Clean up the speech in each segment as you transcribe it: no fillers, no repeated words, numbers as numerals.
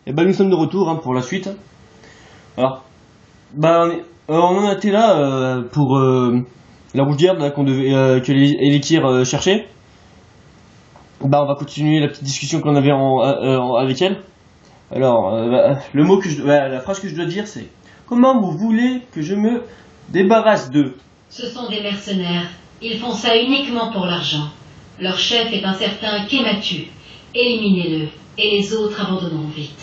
Et bah nous sommes de retour hein, pour la suite. Alors, bah on en était là pour la rougière qu'on devait que Elekir cherchait. Bah on va continuer la petite discussion qu'on avait avec elle. Alors le mot que la phrase que je dois dire c'est: comment vous voulez que je me débarrasse d'eux? Ce sont des mercenaires. Ils font ça uniquement pour l'argent. Leur chef est un certain Kematu. Éliminez-le, et les autres abandonneront vite.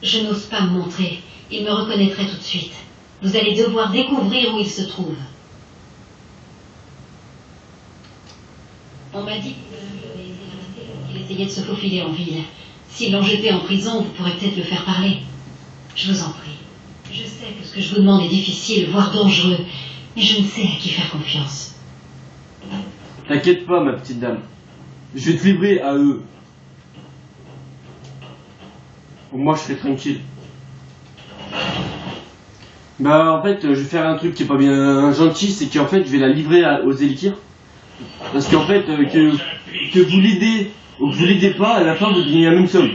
Je n'ose pas me montrer. Il me reconnaîtrait tout de suite. Vous allez devoir découvrir où il se trouve. On m'a dit qu'il essayait de se faufiler en ville. S'ils l'ont jeté en prison, vous pourrez peut-être le faire parler. Je vous en prie. Je sais que ce que je vous demande est difficile, voire dangereux, mais je ne sais à qui faire confiance. T'inquiète pas, ma petite dame. Je vais te livrer à eux. Moi, je serai tranquille. Bah, en fait, je vais faire un truc qui est pas bien gentil, c'est qu'en fait, je vais la livrer aux Elekir. Parce qu'en fait, que vous l'aidez ou que vous l'aidez pas, à la fin, vous gagnez la même somme.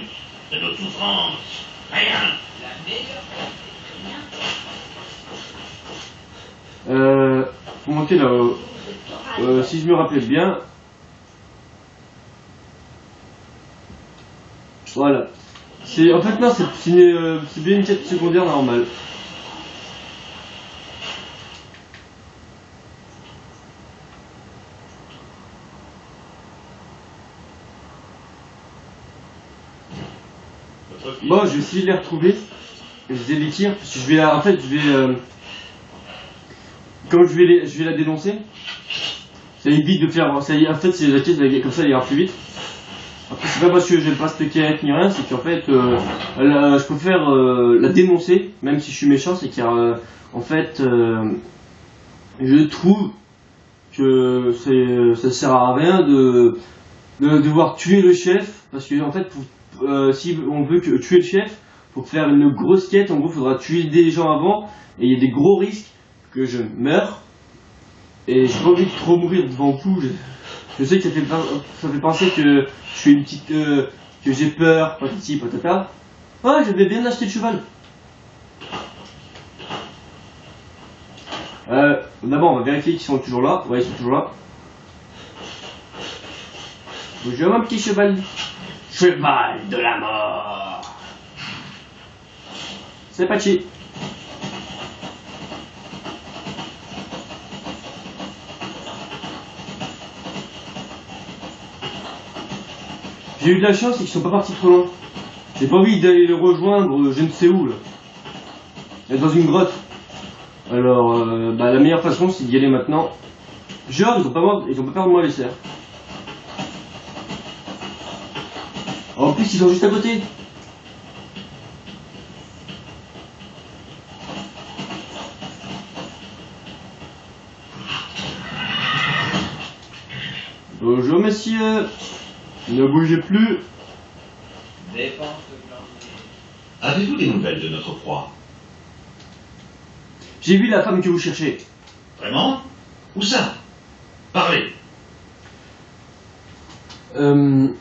De notre souffrance, rien. Faut monter là-haut. Si je me rappelle bien. Voilà. En fait, non, c'est bien une quête secondaire normale. Bon, je vais essayer de les retrouver. Les Elekir, parce que je vais, en fait, comme je vais la dénoncer, ça évite de faire, en fait, c'est la quête, comme ça, elle ira plus vite. Après, c'est pas parce que j'aime pas cette quête ni rien, c'est qu'en fait, je préfère la dénoncer, même si je suis méchant, c'est qu'en fait, je trouve que ça sert à rien de devoir tuer le chef, parce que en fait, si on veut tuer le chef, pour faire une grosse quête, en gros, il faudra tuer des gens avant, et il y a des gros risques que je meure, et j'ai pas envie de trop mourir devant vous. Je sais que ça fait penser que je suis une petite, que j'ai peur, patati patata. Ouais, j'avais bien acheté le cheval. D'abord, on va vérifier qu'ils sont toujours là. Ouais, ils sont toujours là. Bonjour, mon petit cheval. Cheval de la mort. C'est Pachi. J'ai eu de la chance et qu'ils sont pas partis trop loin. J'ai pas envie d'aller le rejoindre je ne sais où là. Être dans une grotte. Alors la meilleure façon c'est d'y aller maintenant. Genre ils ont pas peur de moi les cerfs. En plus ils sont juste à côté. Bonjour monsieur. Ne bougez plus. Avez-vous des nouvelles de notre proie? J'ai vu la femme que vous cherchez. Vraiment? Où ça? Parlez. Elle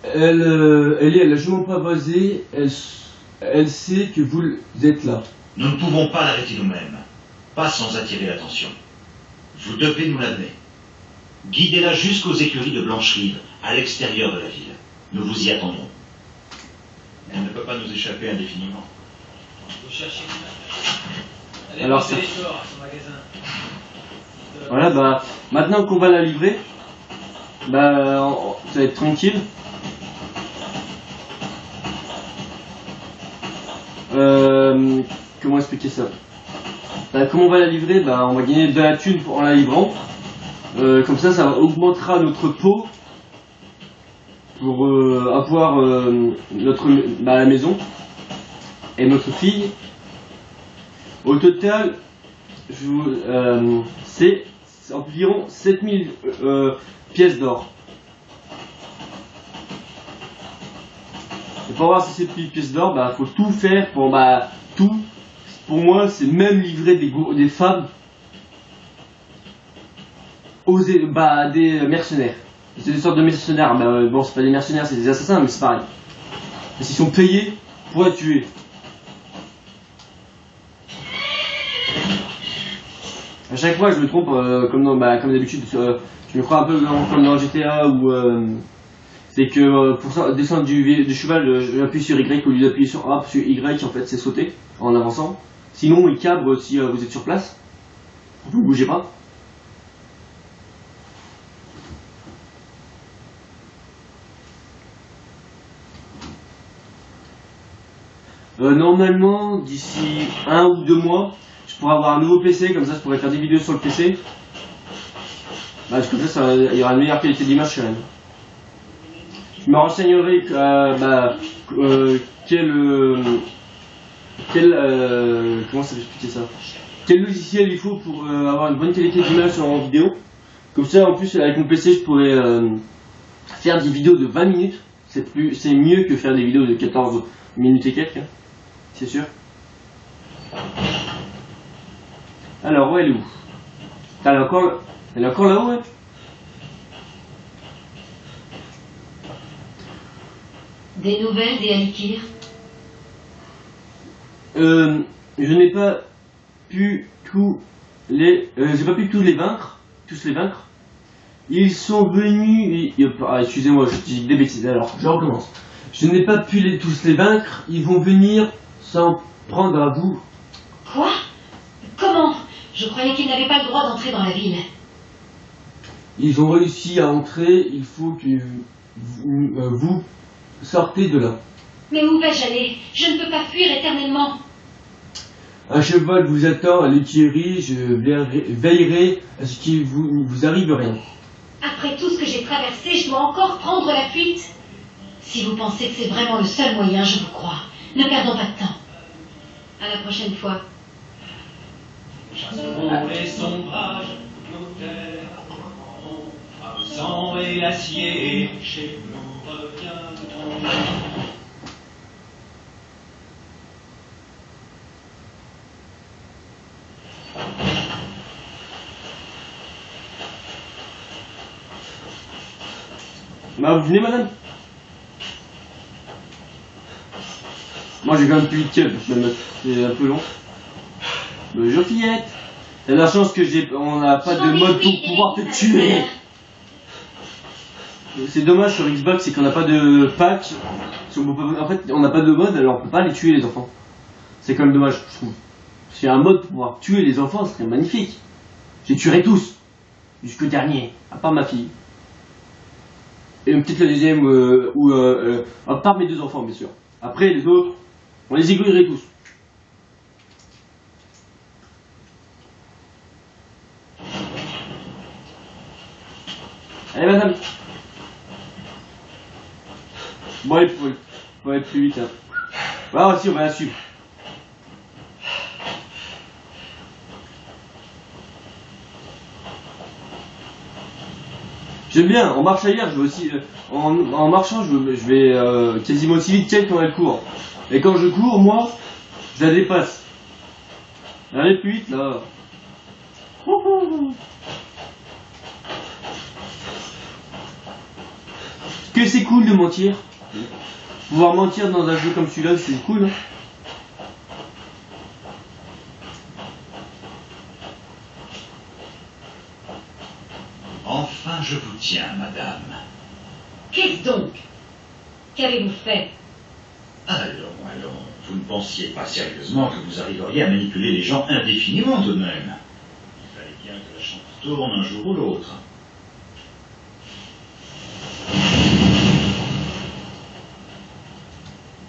est à la jument pavoisée. Elle sait que vous êtes là. Nous ne pouvons pas l'arrêter nous-mêmes. Pas sans attirer l'attention. Vous devez nous l'amener. Guidez-la jusqu'aux écuries de Blancherive, à l'extérieur de la ville. Nous vous y attendrons. Elle ne peut pas nous échapper indéfiniment. Vous cherchez une... Allez, alors c'est les sorts à son magasin. Voilà, bah, maintenant qu'on va la livrer, bah, ça va être tranquille. Comment expliquer ça? Bah, comment on va la livrer? Bah, on va gagner de la thune en la livrant. Comme ça augmentera notre pot pour avoir la maison et notre fille. Au total, c'est environ 7000 pièces d'or. Et pour avoir ces 7000 pièces d'or, bah faut tout faire pour tout. Pour moi, c'est même livrer des femmes des mercenaires. C'est des sortes de mercenaires. Bon, c'est pas des mercenaires, c'est des assassins, mais c'est pareil. Parce qu'ils sont payés pour être tué. À chaque fois, je me trompe, comme d'habitude, je me crois un peu comme dans GTA où c'est que pour ça, descendre du cheval, j'appuie sur Y au lieu d'appuyer sur A, parce que Y en fait c'est sauter en avançant. Sinon, il cabre si vous êtes sur place. Vous bougez pas. Normalement, d'ici 1 ou 2 mois, je pourrais avoir un nouveau PC, comme ça je pourrais faire des vidéos sur le PC. Parce que ça, il y aura une meilleure qualité d'image quand même. Je me renseignerai comment ça peut expliquer ça? Quel logiciel il faut pour avoir une bonne qualité d'image en vidéo. Comme ça en plus avec mon PC je pourrais faire des vidéos de 20 minutes. C'est mieux que faire des vidéos de 14 minutes et quelques, hein. C'est sûr. Alors, où elle est où? Elle est encore là-haut, ouais. Des nouvelles des Alikir? Je n'ai pas pu j'ai pas pu tous les vaincre. Ils sont venus, excusez-moi, je dis des bêtises, alors je recommence. Je n'ai pas pu tous les vaincre, ils vont venir s'en prendre à vous. Quoi? Comment? Je croyais qu'ils n'avaient pas le droit d'entrer dans la ville. Ils ont réussi à entrer, il faut que vous sortez de là. Mais où vais-je aller? Je ne peux pas fuir éternellement. Un cheval vous attend à l'écurie, je veillerai à ce qu'il vous arrive rien. Après tout ce que j'ai traversé, je dois encore prendre la fuite. Si vous pensez que c'est vraiment le seul moyen, je vous crois. Ne perdons pas de temps. À la prochaine fois. Chasserons les sombrages, nos terres reprendront, par le sang et l'acier, chez nous reviendront. Vous venez, madame? Moi j'ai quand même plus de câble, c'est un peu long. Bonjour fillette. T'as la chance que on n'a pas de mode pour pouvoir te tuer. C'est dommage sur Xbox, c'est qu'on n'a pas de pack. En fait, on n'a pas de mode, alors on peut pas les tuer les enfants. C'est quand même dommage, je trouve. Si un mode pour pouvoir tuer les enfants, ce serait magnifique. Je les tuerai tous, jusqu'au dernier, à part ma fille. Et peut-être la deuxième, à part mes 2 enfants, bien sûr. Après, les autres, on les égouillerait tous. Allez, madame. Bon, il faut aller plus vite. Hein. Ah, aussi, on va la suivre. J'aime bien, en marche arrière, je vais aussi. En marchant, je vais quasiment aussi vite qu'elle quand elle court. Et quand je cours, moi, je la dépasse. Allez plus vite là. Que c'est cool de mentir. Pouvoir mentir dans un jeu comme celui-là, c'est cool. Hein. Enfin, je vous tiens, madame. Qu'est-ce donc? Qu'avez-vous fait? Allons, vous ne pensiez pas sérieusement que vous arriveriez à manipuler les gens indéfiniment tout de même. Il fallait bien que la chance tourne un jour ou l'autre.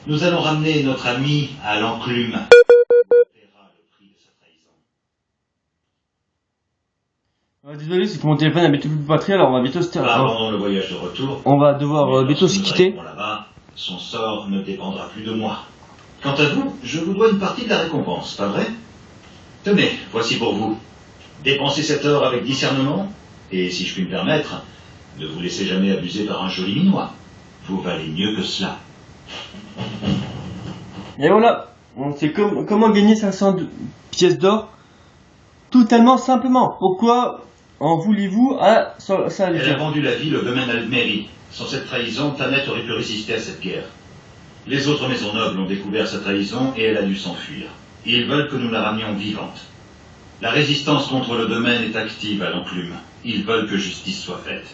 Nous allons ramener notre ami à l'enclume. Il paiera le prix de sa trahison. Désolé, c'est que mon téléphone a bientôt plus de batterie, alors on va bientôt se Abandonnons le voyage de retour. On va devoir bientôt se quitter. Là-bas, son sort ne dépendra plus de moi. Quant à vous, je vous dois une partie de la récompense, pas vrai? Tenez, voici pour vous. Dépensez cet or avec discernement, et si je puis me permettre, ne vous laissez jamais abuser par un joli minois. Vous valez mieux que cela. Et voilà, on sait comment gagner 500 pièces d'or totalement simplement. Pourquoi en voulez-vous à ça Elle a vendu la ville au domaine Al-Meri. Sans cette trahison, Tanet aurait pu résister à cette guerre. Les autres maisons nobles ont découvert sa trahison et elle a dû s'enfuir. Ils veulent que nous la ramenions vivante. La résistance contre le domaine est active à l'enclume. Ils veulent que justice soit faite.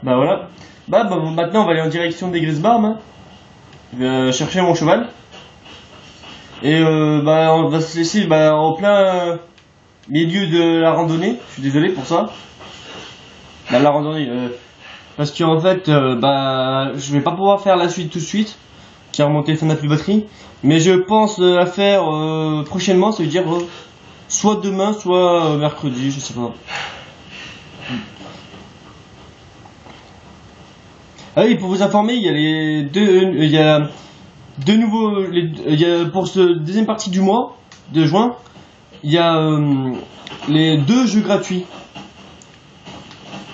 Bah voilà. Maintenant on va aller en direction des Grisbarbes. Hein. Je vais chercher mon cheval. Et on va se laisser en plein milieu de la randonnée. Je suis désolé pour ça. La randonnée. Parce qu'en fait, je vais pas pouvoir faire la suite tout de suite. Car mon téléphone n'a plus de batterie. Mais je pense la faire prochainement. Ça veut dire soit demain, soit mercredi, je sais pas. Ah oui, pour vous informer, il y a deux nouveaux, pour ce deuxième partie du mois de juin, il y a les 2 jeux gratuits.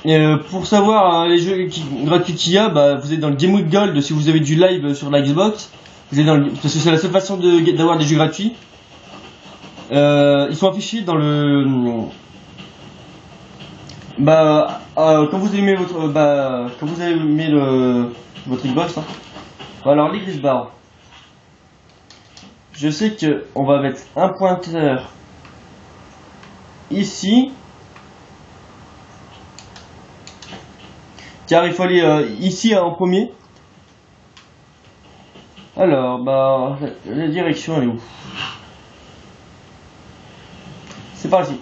Et, pour savoir les jeux gratuits qu'il y a, vous êtes dans le Game Week Gold si vous avez du live sur la Xbox. Vous êtes parce que c'est la seule façon d'avoir des jeux gratuits. Ils sont affichés dans le quand vous aimez votre Xbox, hein. Alors les Grisbarbes, je sais que on va mettre un pointeur ici, car il faut aller ici en premier. Alors la direction elle est où? C'est par ici.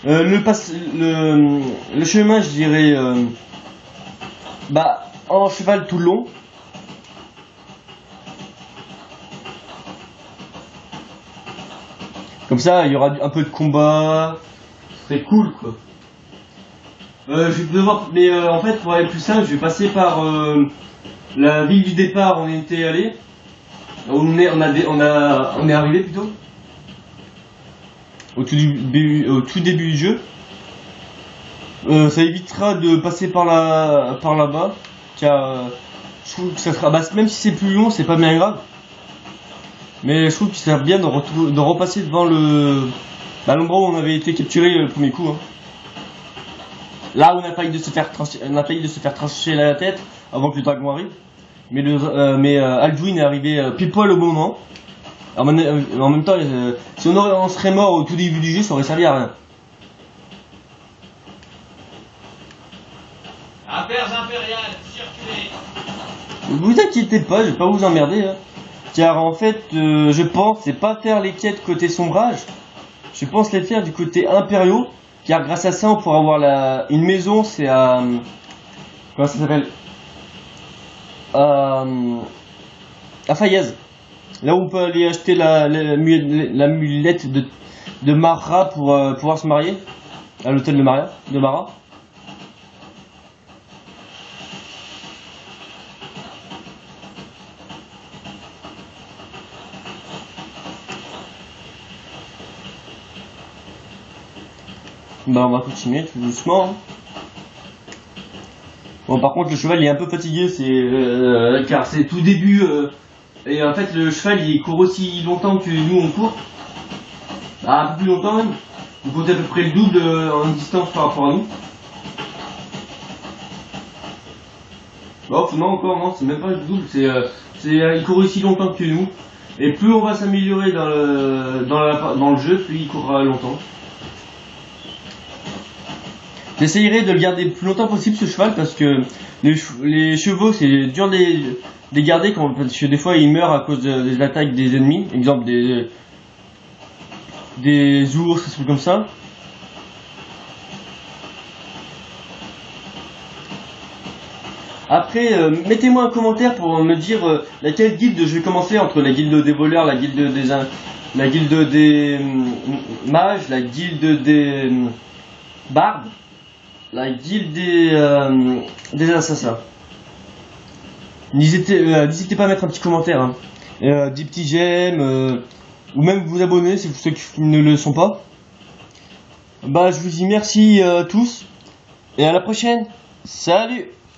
Le chemin, je dirais, en cheval tout le long. Comme ça, il y aura un peu de combat. C'est cool, quoi. Je vais devoir, mais en fait, pour aller plus simple, je vais passer par la ville du départ où on était allé. On est arrivé plutôt. Au tout début du jeu. Ça évitera de passer par là-bas, car je trouve que ça sera, même si c'est plus long, c'est pas bien grave. Mais je trouve que ça sert bien de repasser devant l'endroit où on avait été capturé le premier coup. Hein. Là où on a failli de se faire trancher la tête avant que le dragon arrive. Mais Alduin est arrivé pile poil au bon moment. En même temps, si on serait mort au tout début du jeu, ça aurait servi à rien. Affaires impériales, circulez. Vous inquiétez pas, je vais pas vous emmerder. Hein. Car en fait, je pense, c'est pas faire les quêtes côté sombrage. Je pense les faire du côté impériaux. Car grâce à ça, on pourra avoir une maison, c'est à... Comment ça s'appelle? À Fayez. Là où on peut aller acheter la mulette de Mara pour pouvoir se marier. À l'hôtel de Mara. On va continuer tout doucement. Hein. Bon, par contre, le cheval il est un peu fatigué, car c'est tout début. Et en fait, le cheval il court aussi longtemps que nous on court. Un peu plus longtemps même. Vous comptez à peu près le double en distance par rapport à nous. Non, c'est même pas le double. Il court aussi longtemps que nous. Et plus on va s'améliorer dans le jeu, plus il courra longtemps. J'essayerai de le garder le plus longtemps possible ce cheval parce que les chevaux c'est dur de les garder parce que des fois ils meurent à cause des attaques des ennemis, exemple des ours, des trucs comme ça. Après, mettez-moi un commentaire pour me dire laquelle guilde je vais commencer entre la guilde des voleurs, la guilde des mages, la guilde des bardes. La guilde des assassins. N'hésitez pas à mettre un petit commentaire, hein. Des petits j'aime, ou même vous abonner si ceux qui ne le sont pas. Je vous dis merci à tous et à la prochaine. Salut!